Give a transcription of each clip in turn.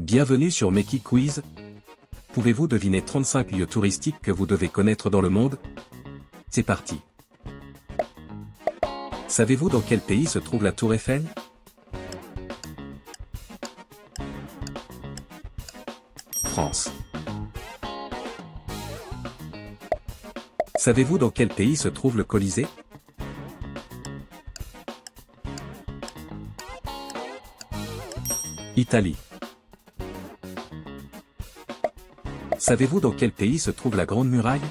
Bienvenue sur Meki Quiz. Pouvez-vous deviner 35 lieux touristiques que vous devez connaître dans le monde? C'est parti. Savez-vous dans quel pays se trouve la Tour Eiffel? France. Savez-vous dans quel pays se trouve le Colisée? Italie. Savez-vous dans quel pays se trouve la Grande Muraille?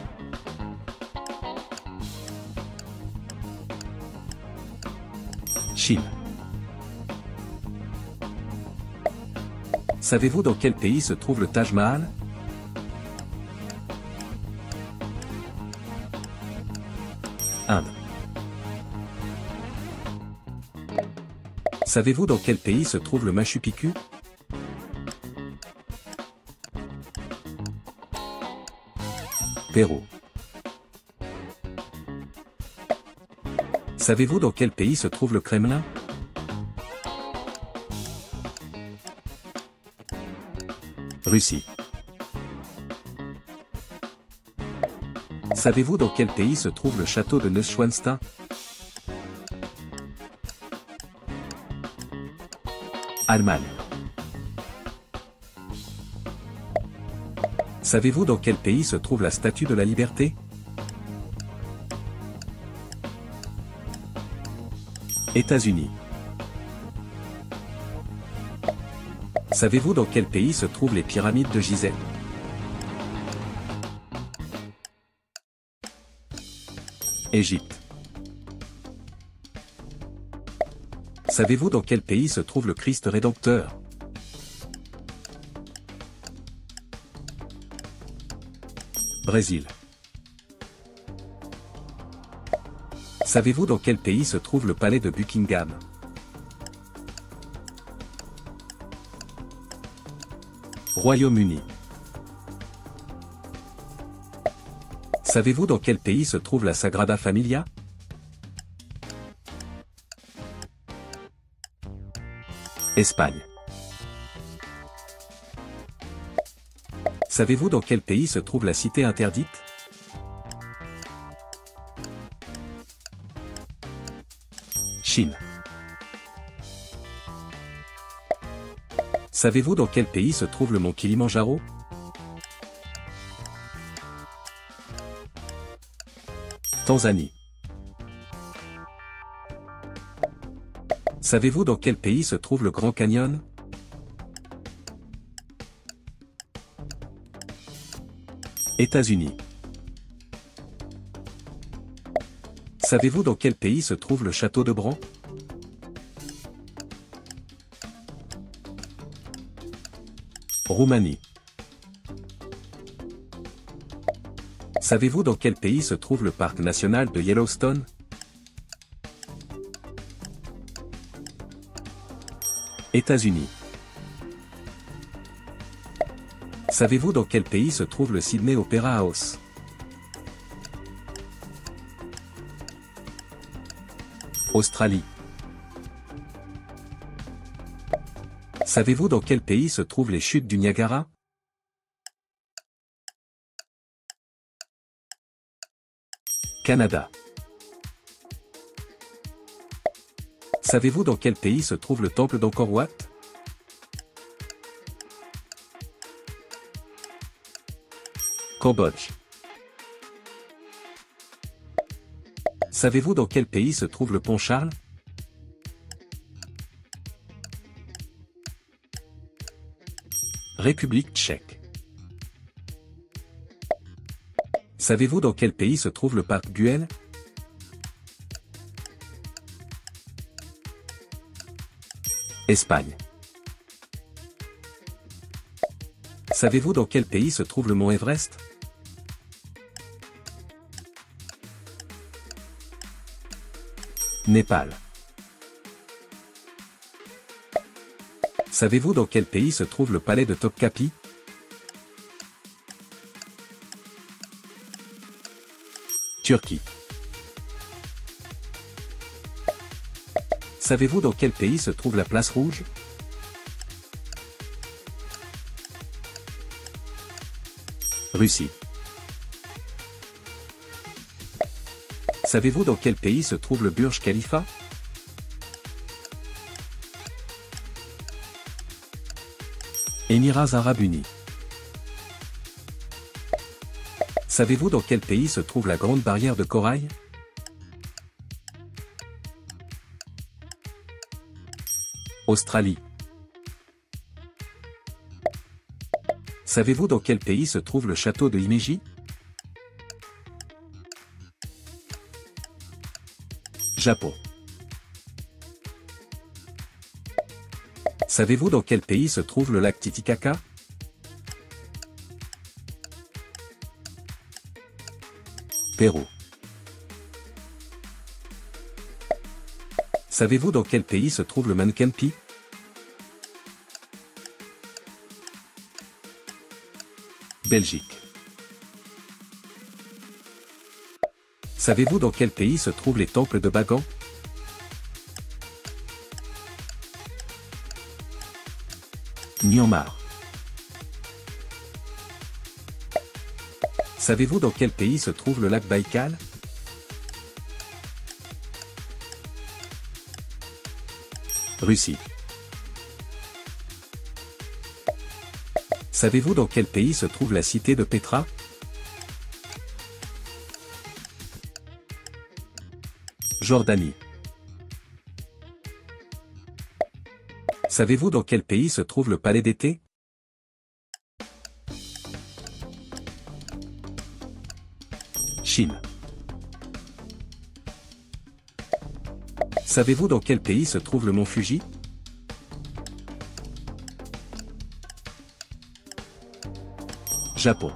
Chine. Savez-vous dans quel pays se trouve le Taj Mahal? Inde. Savez-vous dans quel pays se trouve le Machu Picchu? Pérou. Savez-vous dans quel pays se trouve le Kremlin? Russie. Savez-vous dans quel pays se trouve le château de Neuschwanstein? Allemagne. Savez-vous dans quel pays se trouve la Statue de la Liberté? États-Unis. Savez-vous dans quel pays se trouvent les pyramides de Gizeh? Égypte. Savez-vous dans quel pays se trouve le Christ Rédempteur? Brésil. Savez-vous dans quel pays se trouve le palais de Buckingham? Royaume-Uni. Savez-vous dans quel pays se trouve la Sagrada Familia? Espagne. Savez-vous dans quel pays se trouve la Cité interdite? Chine. Savez-vous dans quel pays se trouve le mont Kilimandjaro? Tanzanie. Savez-vous dans quel pays se trouve le Grand Canyon? États-Unis. Savez-vous dans quel pays se trouve le château de Bran? Roumanie. Savez-vous dans quel pays se trouve le parc national de Yellowstone? États-Unis. Savez-vous dans quel pays se trouve le Sydney Opera House? Australie. Savez-vous dans quel pays se trouvent les chutes du Niagara? Canada. Savez-vous dans quel pays se trouve le temple d'Angkor Wat? Cambodge. Savez-vous dans quel pays se trouve le pont Charles? République tchèque. Savez-vous dans quel pays se trouve le parc Güell? Espagne. Savez-vous dans quel pays se trouve le mont Everest? Népal. Savez-vous dans quel pays se trouve le palais de Topkapi? Turquie. Savez-vous dans quel pays se trouve la place Rouge? Russie. Savez-vous dans quel pays se trouve le Burj Khalifa? Émirats Arabes Unis. Savez-vous dans quel pays se trouve la Grande Barrière de Corail? Australie. Savez-vous dans quel pays se trouve le château de Himeji? Japon. Savez-vous dans quel pays se trouve le lac Titicaca? Pérou. Savez-vous dans quel pays se trouve le Mankenpi? Belgique. Savez-vous dans quel pays se trouvent les temples de Bagan? Myanmar. Savez-vous dans quel pays se trouve le lac Baïkal? Russie. Savez-vous dans quel pays se trouve la cité de Petra? Jordanie. Savez-vous dans quel pays se trouve le palais d'été? Chine. Savez-vous dans quel pays se trouve le mont Fuji? Japon.